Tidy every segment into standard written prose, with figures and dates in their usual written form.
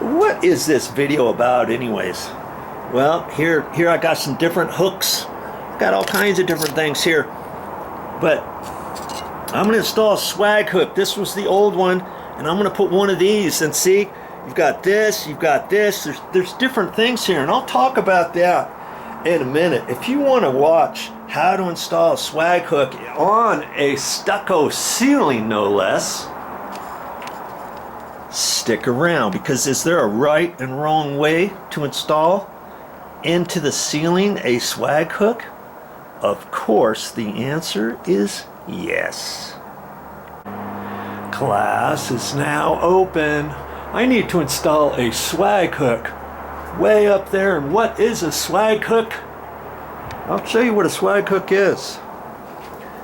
what is this video about anyways? Well, here I got some different hooks. Got all kinds of different things here. But I'm going to install a swag hook. This was the old one, and I'm going to put one of these. And see, you've got this, you've got this. There's different things here, and I'll talk about that in a minute. If you want to watch how to install a swag hook on a stucco ceiling, no less, stick around, because is there a right and wrong way to install into the ceiling a swag hook? Of course, the answer is yes. Class is now open. I need to install a swag hook way up there. And what is a swag hook? I'll show you what a swag hook is.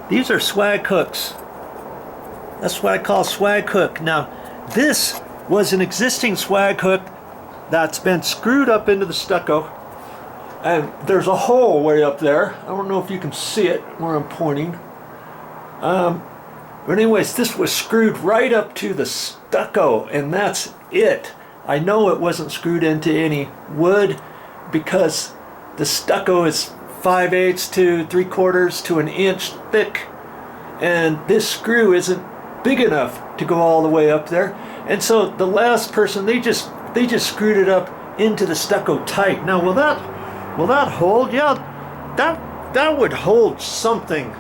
These are swag hooks. That's what I call swag hook. Now, this was an existing swag hook that's been screwed up into the stucco. And there's a hole way up there. I don't know if you can see it where I'm pointing. But anyways, this was screwed right up to the stucco, and that's it. I know it wasn't screwed into any wood because the stucco is 5/8 to 3/4 to an inch thick, and this screw isn't big enough to go all the way up there. And so the last person, they just screwed it up into the stucco tight. Now, will that hold? Yeah, that would hold something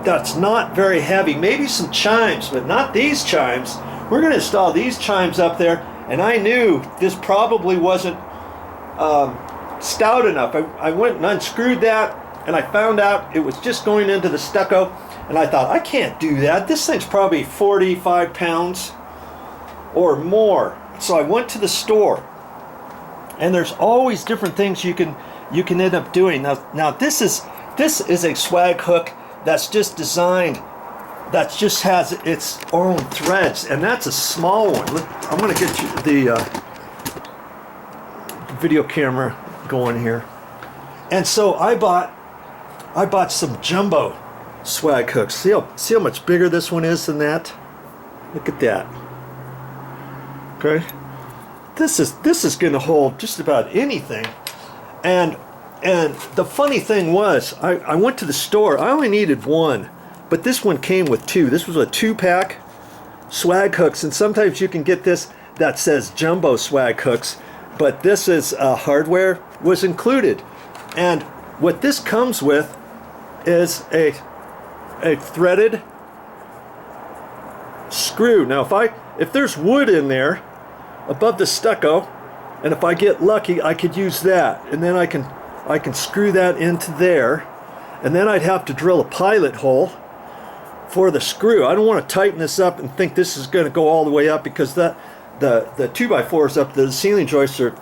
that's not very heavy. Maybe some chimes, but not these chimes. We're going to install these chimes up there, and I knew this probably wasn't stout enough. I went and unscrewed that, and I found out it was just going into the stucco, and I thought, I can't do that. This thing's probably 45 pounds or more. So I went to the store, and there's always different things you can end up doing. Now this is a swag hook that's just designed, that just has its own threads, and that's a small one. I'm going to get you the video camera going here. And so I bought some jumbo swag hooks. See how much bigger this one is than that? Look at that. Okay. This is going to hold just about anything. And the funny thing was, I went to the store. I only needed one, but this one came with two. This was a 2-pack swag hooks, and sometimes you can get this that says jumbo swag hooks, but this is hardware was included. And what this comes with is a threaded screw. Now, if there's wood in there above the stucco, and if I get lucky, I could use that, and then I can screw that into there, and then I'd have to drill a pilot hole for the screw. I don't want to tighten this up and think this is going to go all the way up, because the 2x4s up the ceiling joists are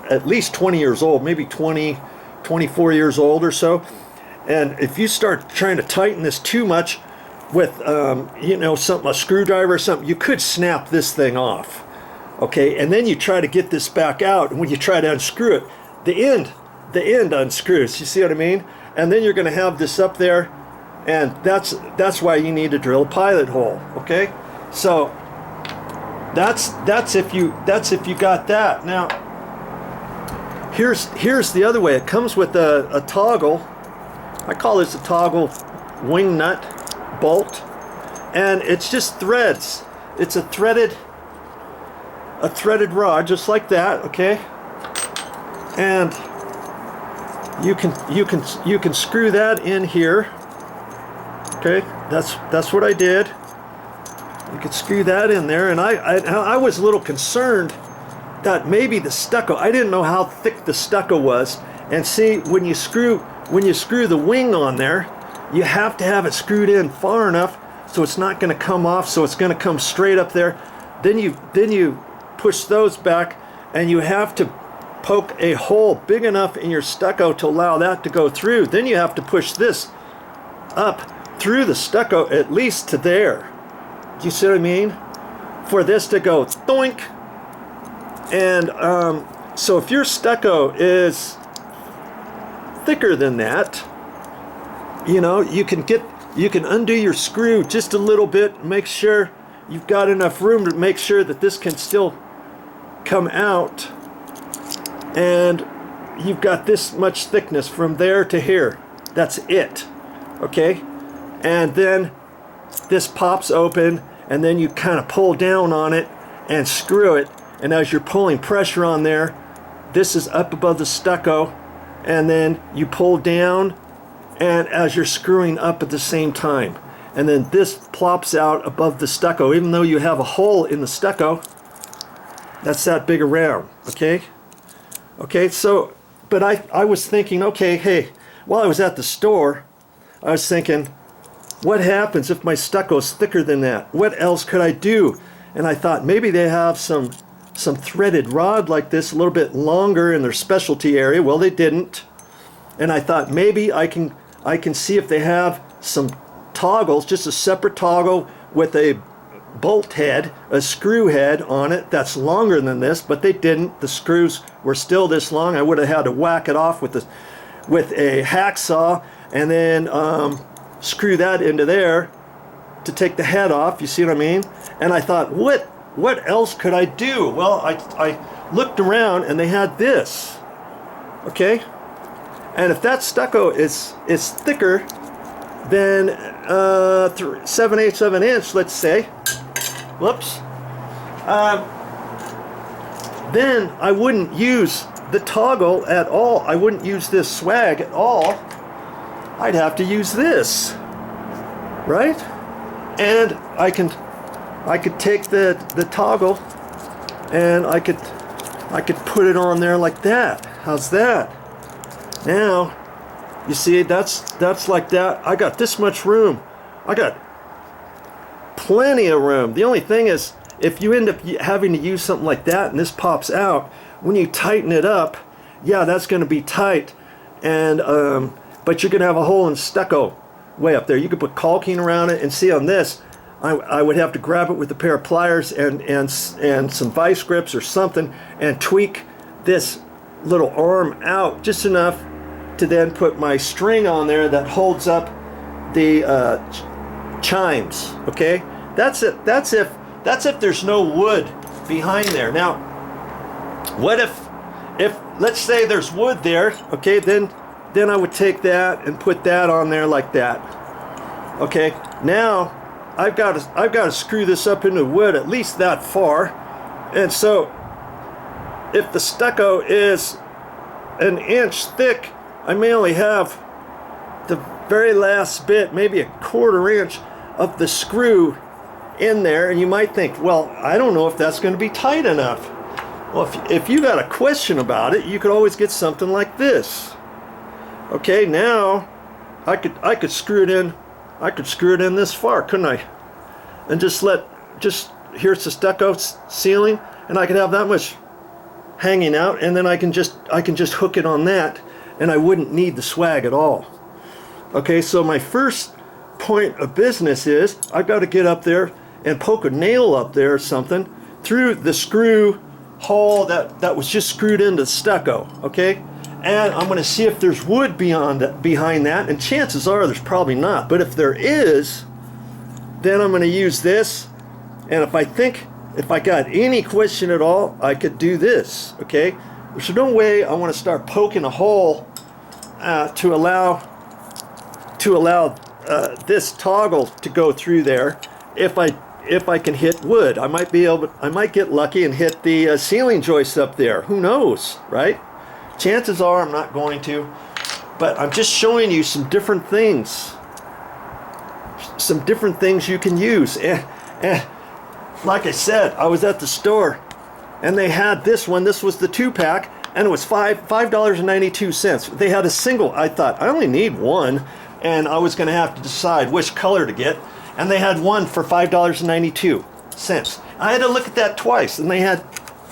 at least 20 years old, maybe 24 years old or so. And if you start trying to tighten this too much with a screwdriver or something, you could snap this thing off. Okay, and then you try to get this back out, and when you try to unscrew it, the end unscrews. You see what I mean? And then you're going to have this up there, and that's why you need to drill a pilot hole. Okay, so that's if you got that. Now, here's the other way. It comes with a toggle. I call this a toggle wing nut bolt, and it's just threads. It's a threaded rod, just like that. Okay, and you can screw that in here. Okay, that's what I did. You could screw that in there, and I was a little concerned that maybe the stucco, I didn't know how thick the stucco was. And see, when you screw the wing on there, you have to have it screwed in far enough so it's not going to come off, so it's going to come straight up there. Then you push those back, and you have to poke a hole big enough in your stucco to allow that to go through. Then you have to push this up through the stucco at least to there. Do you see what I mean? For this to go thoink. And so if your stucco is thicker than that, you can undo your screw just a little bit, make sure you've got enough room to make sure that this can still come out, and you've got this much thickness from there to here. That's it, okay? And then this pops open, and then you kind of pull down on it and screw it, and as you're pulling pressure on there, this is up above the stucco, and then you pull down, and as you're screwing up at the same time, and then this plops out above the stucco. Even though you have a hole in the stucco, that's that big around, okay? Okay, so, but I was thinking, okay, hey, while I was at the store, I was thinking, what happens if my stucco is thicker than that? What else could I do? And I thought maybe they have some threaded rod like this, a little bit longer in their specialty area. Well, they didn't. And I thought maybe I can see if they have some toggles, just a separate toggle with a bolt head, a screw head on it that's longer than this, but they didn't. The screws were still this long. I would have had to whack it off with a hacksaw and then screw that into there to take the head off. You see what I mean? And I thought, what else could I do? Well, I looked around and they had this, okay? And if that stucco is thicker than 7/8 of an inch, let's say, whoops, then I wouldn't use the toggle at all. I wouldn't use this swag at all. I'd have to use this, right? And I could take the toggle and I could put it on there like that. How's that? Now, you see, that's like that. I got this much room. I got plenty of room. The only thing is, if you end up having to use something like that and this pops out, when you tighten it up, yeah, that's going to be tight, and but you're going to have a hole in stucco way up there. You could put caulking around it, and see on this, I would have to grab it with a pair of pliers and some vice grips or something and tweak this little arm out just enough to then put my string on there that holds up the chimes. Okay, that's it. That's if there's no wood behind there. Now, what if let's say there's wood there? Okay, then I would take that and put that on there like that. Okay, now I've got to screw this up into wood at least that far, and so if the stucco is an inch thick, I may only have the very last bit, maybe a 1/4 inch of the screw in there, and you might think, well, I don't know if that's going to be tight enough. Well, if you got a question about it, you could always get something like this. Okay, now I could screw it in. I could screw it in this far, couldn't I? And just here's the stucco ceiling, and I could have that much hanging out, and then I can just hook it on that, and I wouldn't need the swag at all. Okay, so my first point of business is I've got to get up there and poke a nail up there or something through the screw hole that was just screwed into the stucco. Okay, and I'm going to see if there's wood behind that, and chances are there's probably not, but if there is, then I'm going to use this, and if I got any question at all, I could do this. Okay, there's no way I want to start poking a hole to allow this toggle to go through there. If I can hit wood, I might get lucky and hit the ceiling joist up there. Who knows, right? Chances are I'm not going to, but I'm just showing you some different things you can use. And like I said, I was at the store and they had this one. This was the 2-pack, and it was $5.92. They had a single. I thought I only need one, and I was going to have to decide which color to get, and they had one for $5.92. I had to look at that twice, and they had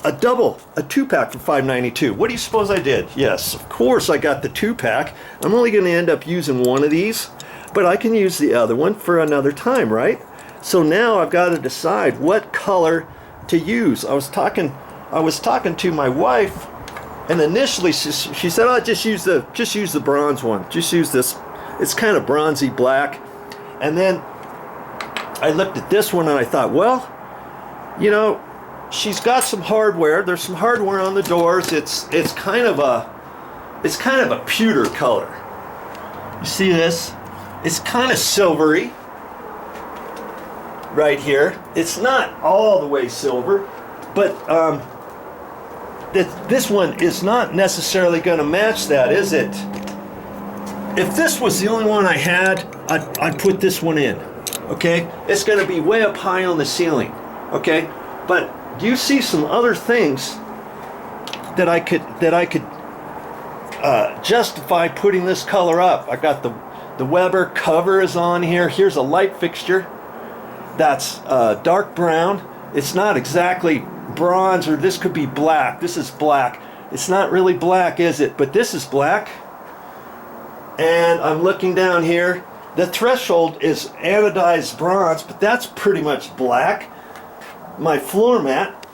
a 2-pack for $5.92. What do you suppose I did? Yes, of course I got the 2-pack. I'm only going to end up using one of these, but I can use the other one for another time, right? So now I've got to decide what color to use. I was talking to my wife, and initially she said, "Oh, just use the bronze one. Just use this. It's kind of bronzy black." And then I looked at this one and I thought, well, you know, she's got some hardware. There's some hardware on the doors. It's kind of a pewter color. You see this? It's kind of silvery right here. It's not all the way silver, but this one is not necessarily going to match that, is it? If this was the only one I had, I'd put this one in. Okay, it's going to be way up high on the ceiling. Okay, but do you see some other things that I could justify putting this color up? I got the Weber cover is on here. Here's a light fixture that's dark brown. It's not exactly bronze, or this could be black. This is black. It's not really black, is it? But this is black. And I'm looking down here. The threshold is anodized bronze, but that's pretty much black. My floor mat.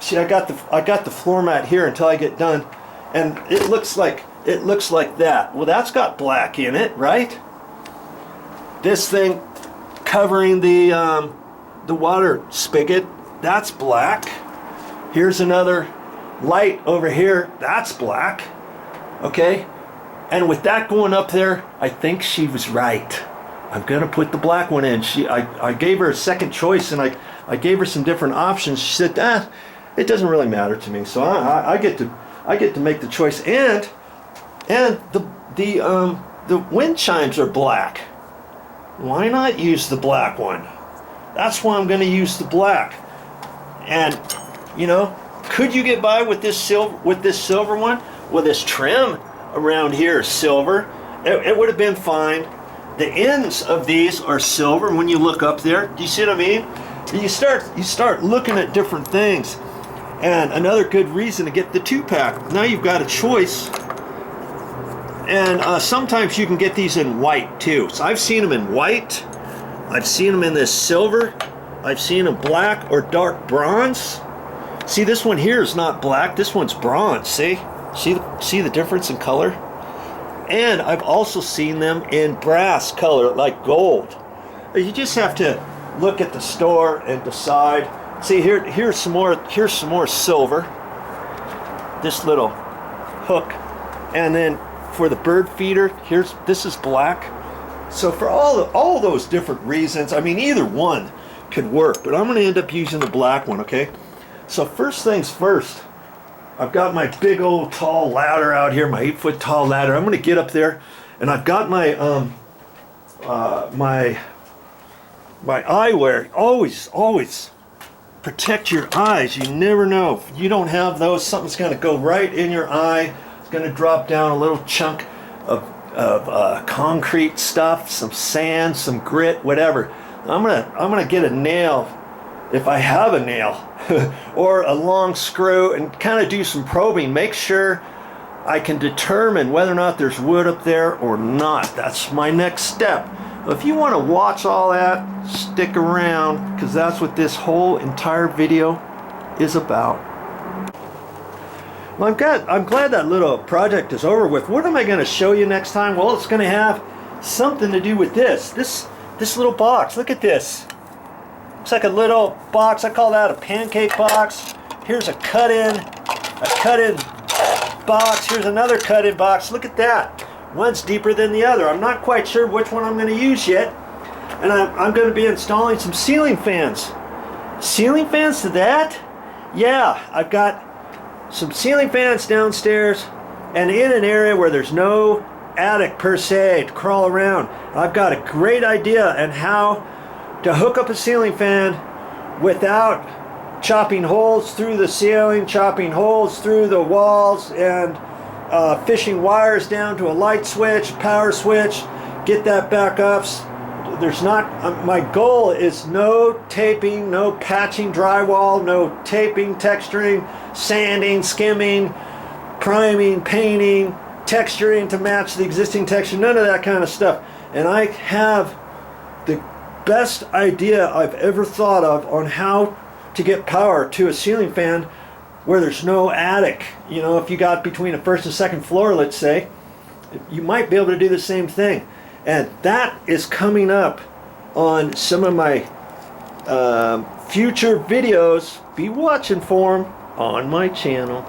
See, I got the floor mat here until I get done, and it looks like that. Well, that's got black in it, right? This thing covering the water spigot, that's black. Here's another light over here, that's black. Okay, and with that going up there, I think she was right. I'm gonna put the black one in. I gave her a second choice, and I gave her some different options. She said, it doesn't really matter to me. So I get to make the choice. And the wind chimes are black. Why not use the black one? That's why I'm going to use the black. And you know, could you get by with this silver one? Well, this trim around here is silver. It would have been fine. The ends of these are silver when you look up there. Do you see what I mean? You start looking at different things. And another good reason to get the 2-pack. Now you've got a choice. And sometimes you can get these in white too. So I've seen them in white. I've seen them in this silver. I've seen them black or dark bronze. See, this one here is not black. This one's bronze. See the difference in color? And I've also seen them in brass color, like gold. You just have to look at the store and decide. See, here's some more silver. This little hook, and then for the bird feeder, this is black. So for all those different reasons, I mean, either one could work, but I'm going to end up using the black one. Okay. So first things first, I've got my big old tall ladder out here, my 8-foot tall ladder. I'm going to get up there, and I've got my my eyewear. Always protect your eyes. You never know. If you don't have those, something's going to go right in your eye. It's going to drop down a little chunk of concrete stuff, some sand, some grit, whatever. I'm gonna get a nail, if I have a nail, or a long screw, and kind of do some probing. Make sure I can determine whether or not there's wood up there or not. That's my next step. If you want to watch all that, stick around, because that's what this whole entire video is about. Well, I'm glad that little project is over with. What am I going to show you next time? Well, it's going to have something to do with this little box. Look at this. It's like a little box. I call that a pancake box. Here's a cut-in box. Here's another cut-in box. Look at that. One's deeper than the other. I'm not quite sure which one I'm going to use yet. And I'm going to be installing some ceiling fans. Ceiling fans to that? Yeah, I've got some ceiling fans downstairs and in an area where there's no attic per se to crawl around. I've got a great idea on how to hook up a ceiling fan without chopping holes through the ceiling, chopping holes through the walls, and fishing wires down to a light switch, power switch, get that back up. There's not, my goal is no taping, no patching drywall, no taping, texturing, sanding, skimming, priming, painting, texturing to match the existing texture, none of that kind of stuff. And I have the best idea I've ever thought of on how to get power to a ceiling fan where there's no attic. You know, if you got between a first and second floor, let's say, you might be able to do the same thing. And that is coming up on some of my future videos, be watching for them on my channel.